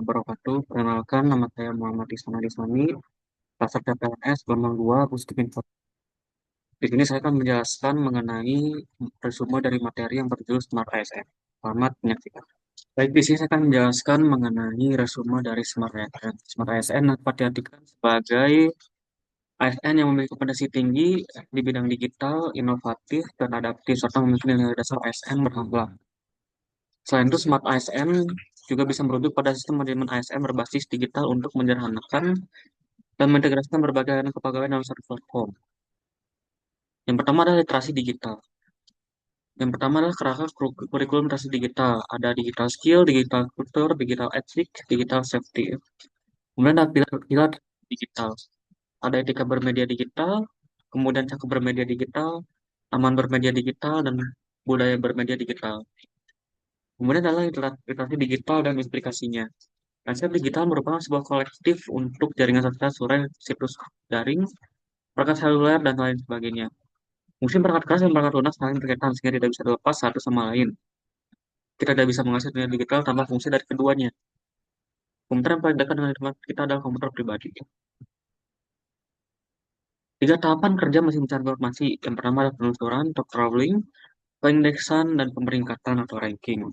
wabarakatuh. Perkenalkan, nama saya Muhammad Isman Islami, Pasar CPNS, Gelombang 2, Pusdik Info. Di sini saya akan menjelaskan mengenai resume dari materi yang berjudul Smart ASN. Selamat menyaksikan. Baik, di sini saya akan menjelaskan mengenai resume dari Smart ASN. Smart ASN dapat diartikan sebagai ASN yang memiliki kompetensi tinggi di bidang digital, inovatif, dan adaptif, serta memiliki nilai dasar ASN berhubungan. Selain itu, Smart ASN juga bisa merujuk pada sistem manajemen ASN berbasis digital untuk menyederhanakan dan mengintegrasikan berbagai layanan kepegawaian dalam satu platform. Yang pertama adalah literasi digital. Yang pertama adalah kerangka kurikulum literasi digital. Ada digital skill, digital culture, digital ethics, digital safety. Kemudian ada pilar digital. Ada etika bermedia digital, kemudian cakap bermedia digital, aman bermedia digital, dan budaya bermedia digital. Kemudian adalah literasi digital dan implikasinya. Konsep digital merupakan sebuah kolektif untuk jaringan sosial, surat, situs daring, perangkat seluler, dan lain sebagainya. Fungsi perangkat keras dan perangkat lunak saling berkaitan sehingga tidak bisa dilepas satu sama lain. Kita tidak bisa mengakses dunia digital tanpa fungsi dari keduanya. Komputer yang paling dekat dengan kehidupan kita adalah komputer pribadi. Tiga tahapan kerja mesin mencari informasi. Yang pertama adalah penelusuran atau crawling, peindeksan, dan pemeringkatan atau ranking.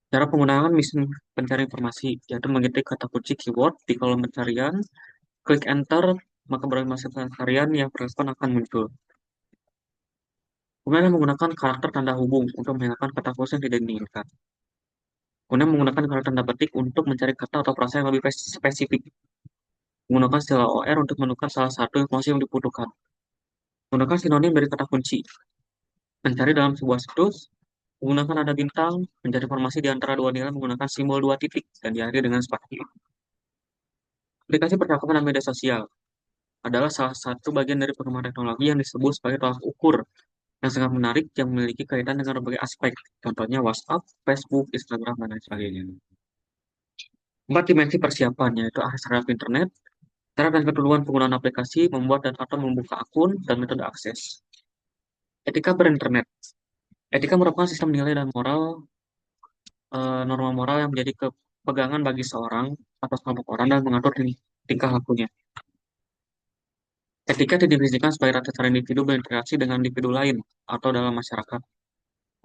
Cara penggunaan mesin pencari informasi, yaitu mengetik kata kunci keyword di kolom pencarian, klik enter, maka berbagai macam pencarian yang relevan akan muncul. Kemudian menggunakan karakter tanda hubung untuk menghilangkan kata kunci yang tidak diinginkan. Kemudian menggunakan karakter tanda petik untuk mencari kata atau frasa yang lebih spesifik. Menggunakan istilah OR untuk menukar salah satu informasi yang dibutuhkan. Menggunakan sinonim dari kata kunci. Mencari dalam sebuah situs. Menggunakan nada bintang. Mencari informasi di antara dua nilai menggunakan simbol dua titik. Dan diakhiri dengan spasi. Aplikasi percakapan dan media sosial adalah salah satu bagian dari perkembangan teknologi yang disebut sebagai tolak ukur yang sangat menarik yang memiliki kaitan dengan berbagai aspek. Contohnya WhatsApp, Facebook, Instagram, dan lain sebagainya. Empat dimensi persiapan, yaitu akses terhadap internet, cara dan keduluan penggunaan aplikasi, membuat dan atau membuka akun, dan metode akses. Etika berinternet. Etika merupakan sistem nilai dan moral, norma moral yang menjadi kepegangan bagi seorang atau kelompok orang dan mengatur tingkah lakunya. Etika didefinisikan sebagai rata cara individu berinteraksi dengan individu lain atau dalam masyarakat.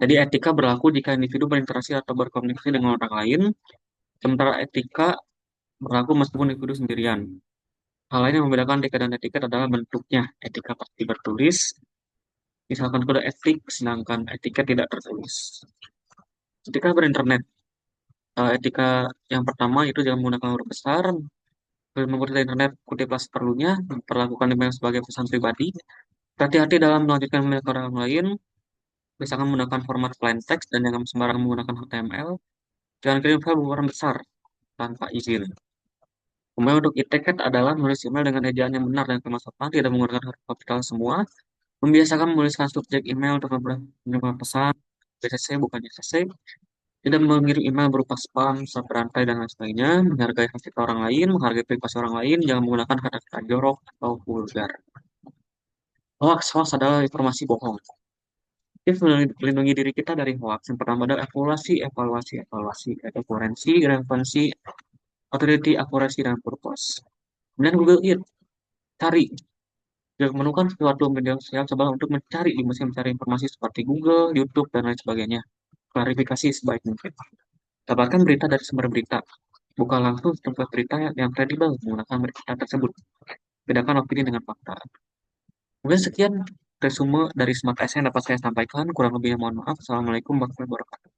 Jadi etika berlaku jika individu berinteraksi atau berkomunikasi dengan orang lain, sementara etika berlaku meskipun individu sendirian. Hal lain yang membedakan etika dan etiket adalah bentuknya. Etika pasti bertulis, misalkan kode etik, sedangkan etiket tidak tertulis. Etika berinternet, etika yang pertama itu jangan menggunakan huruf besar, menggunakan internet kutiplah seperlunya, memperlakukan email sebagai pesan pribadi, hati-hati dalam melanjutkan email ke orang lain, misalkan menggunakan format plain text dan jangan sembarangan menggunakan HTML, jangan kirim file berukuran besar tanpa izin. Kemudian untuk etiket adalah menulis email dengan ejaan yang benar dan kemas sopan, tidak menggunakan huruf kapital semua, membiasakan menuliskan subjek email untuk menerima pesan BCC bukan JCC, tidak mengirim email berupa spam, sub berantai, dan lain sebagainya, menghargai hak cipta orang lain, menghargai privasi orang lain, jangan menggunakan kata-kata jorok atau vulgar. Hoax adalah informasi bohong. Tips melindungi diri kita dari hoax. Yang pertama adalah evaluasi, yaitu forensi, relevansi, authority, akurasi, dan purpose. Kemudian Google It, cari. Jika menemukan sesuatu media sosial, coba untuk mencari di mesin mencari informasi seperti Google, YouTube, dan lain sebagainya. Klarifikasi sebaik mungkin. Dapatkan berita dari sumber berita. Buka langsung tempat berita yang kredibel menggunakan berita tersebut. Bedakan opini dengan fakta. Mungkin sekian resume dari Smart ASN yang dapat saya sampaikan. Kurang lebihnya mohon maaf. Assalamualaikum warahmatullahi wabarakatuh.